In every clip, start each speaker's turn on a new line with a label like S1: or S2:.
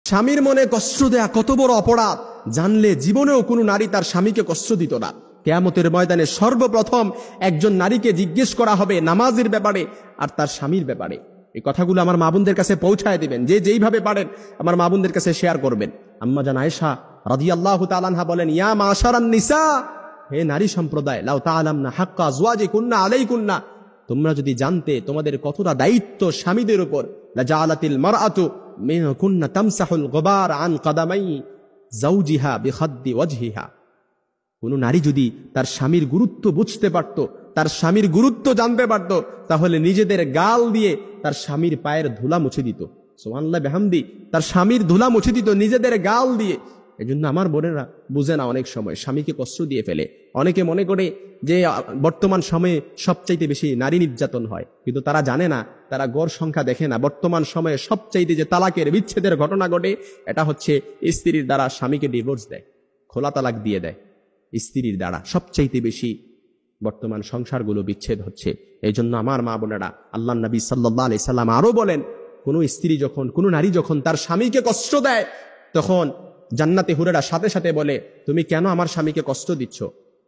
S1: স্বামীর মনে কষ্ট দেয়া কত বড় অপরাধ জানলে জীবনেও কোনো নারী তার স্বামীকে কষ্ট দিত না। কিয়ামতের ময়দানে সর্বপ্রথম একজন নারীকে জিজ্ঞেস করা হবে নামাজের ব্যাপারে আর তার স্বামীর ব্যাপারে। এই কথাগুলো আমার মা বোনদের কাছে পৌঁছায় দিবেন, যে যেইভাবে পারেন আমার মা বোনদের কাছে শেয়ার করবেন। আম্মা জান আয়েশা রাদিয়াল্লাহু তাআলা আনহা বলেন, ইয়া মাশারান নিসা, হে নারী সম্প্রদায়, লাউ তাআলামনা হাক্কা আজওয়াজিকুন্না আলাইকুন্না, তোমরা যদি জানতে তোমাদের কতটা দায়িত্ব স্বামীদের উপর, লাজালাতিল মারআতু মিনকুন্না তামসাহুল গুবার আন কদামাই যাওজিহা বিখাদ্দি ওয়াজহিহা। কোন নারী যদি তার স্বামীর গুরুত্ব বুঝতে পারত, তার স্বামীর গুরুত্ব জানতে পারত, তাহলে নিজেদের গাল দিয়ে তার স্বামীর পায়ের ধুলা মুছে দিত। সুবহানাল্লাহ বিহামদি, তার স্বামীর ধুলা মুছে দিত নিজেদের গাল দিয়ে। এজন্য আমার বোনেরা বুঝে না, অনেক সময় স্বামীকে কষ্ট দিয়ে ফেলে। অনেকে মনে করে যে বর্তমান সময়ে সবচাইতে বেশি নারী নির্যাতন হয়, কিন্তু তারা জানে না, তারা গড় সংখ্যা দেখে না। বর্তমান সময়ে সবচাইতে যে তালাকের বিচ্ছেদের ঘটনা ঘটে, এটা হচ্ছে স্ত্রীর দ্বারা স্বামীকে ডিভোর্স দেয়, খোলা তালাক দিয়ে দেয়। স্ত্রীর দ্বারা সবচাইতে বেশি বর্তমান সংসারগুলো বিচ্ছেদ হচ্ছে। এই জন্য আমার মা বোনেরা, আল্লাহর নবী সাল্লাল্লাহু আলাইহি সাল্লাম আরো বলেন, কোন নারী যখন তার স্বামীকে কষ্ট দেয়, তখন জান্নাতে হুরেরা সাথে সাথে বলে, তুমি কেন আমার স্বামীকে কষ্ট দিচ্ছ,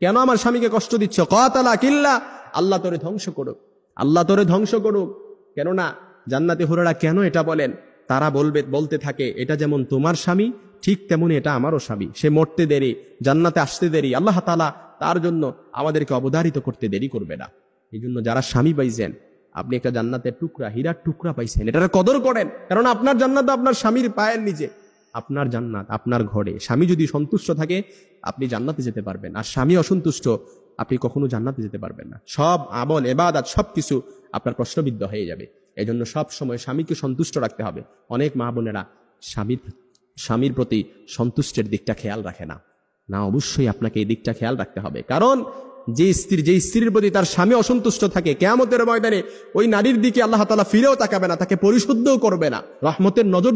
S1: কেন আমার স্বামীকে কষ্ট দিচ্ছ? কাতালাকিল্লাহ, আল্লাহ তোরে ধ্বংস করুক, আল্লাহ তোরে ধ্বংস করুক। কেননা জান্নাতে হুরেরা কেন এটা বলেন? তারা বলতে থাকে, এটা যেমন তোমার স্বামী, ঠিক তেমনি এটা আমারও স্বামী। সে মরতে দেরি, জান্নাতে আসতে দেরি, আল্লাহ তাআলা তার জন্য আমাদেরকে অবধারিত করতে দেরি করবে না। এই জন্য যারা স্বামী পাইছেন, আপনি একটা জান্নাতের টুকরা, হীরার টুকরা পাইছেন, এটার কদর করেন। কারণ আপনার জান্নাত আপনার স্বামীর পায়ের নিচে, আপনার জান্নাত আপনার ঘরে। স্বামী যদি সন্তুষ্ট থাকে আপনি জান্নাতে যেতে পারবেন, আর স্বামী অসন্তুষ্ট আপনি কখনো জান্নাতে যেতে পারবেন না। সব আমল ইবাদত সবকিছু আপনার প্রশ্নবিদ্ধ হয়ে যাবে। এই জন্য সব সময় স্বামীকে সন্তুষ্ট রাখতে হবে। অনেক মা বোনেরা স্বামীর প্রতি সন্তুষ্টের দিকটা খেয়াল রাখে না। অবশ্যই আপনাকে এই দিকটা খেয়াল রাখতে হবে। কারণ যে স্ত্রীর প্রতি তার স্বামী অসন্তুষ্ট থাকে, কিয়ামতের ময়দানে ওই নারীর দিকে আল্লাহ তাআলা ফিরেও তাকাবে না, তাকে পরিশুদ্ধও করবে না, রহমতের নজর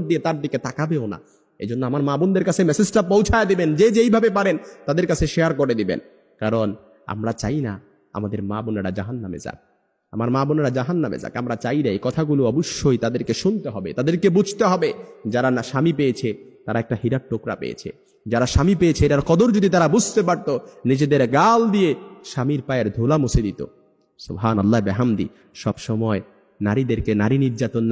S1: দিয়ে তার দিকে তাকাবেও না। এই জন্য আমার মা বোনদের কাছে মেসেজটা পৌঁছায় দিবেন, যে যেইভাবে পারেন তাদের কাছে শেয়ার করে দিবেন। কারণ আমরা চাই না আমাদের মা বোনেরা জাহান্নামে যাক, আমার মা বোনেরা জাহান্নামে যাক। আমরা চাই না। এই কথাগুলো অবশ্যই তাদেরকে শুনতে হবে, তাদেরকে বুঝতে হবে। যারা না স্বামী পেয়েছে তারা একটা হীরার টুকরা পেয়েছে। যারা স্বামী পেয়েছে এটার কদর যদি তারা বুঝতে পারত, নিজেদের গাল দিয়ে স্বামীর পায়ের ধুলা মুছে দিত। সুবহানাল্লাহ বিহামদি। সব সময় নারীদেরকে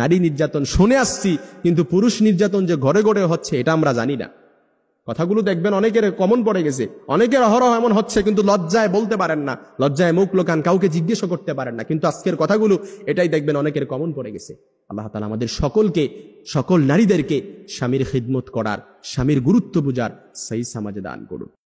S1: নারী নির্যাতন শুনে আসছি, কিন্তু পুরুষ নির্যাতন যে ঘরে ঘরে হচ্ছে এটা আমরা জানি না। কথাগুলো দেখবেন অনেকের কমন পড়ে গেছে, অনেকের অহরহ এমন হচ্ছে, কিন্তু লজ্জায় বলতে পারেন না, লজ্জায় মুখ লোকান, কাউকে জিজ্ঞেসও করতে পারেন না। কিন্তু আজকের কথাগুলো এটাই দেখবেন অনেকের কমন পড়ে গেছে। আল্লাহ তাআলা আমাদের সকল নারীদেরকে স্বামীর খিদমত করার, স্বামীর গুরুত্ব বুঝার সহি সমাজ দান করুন।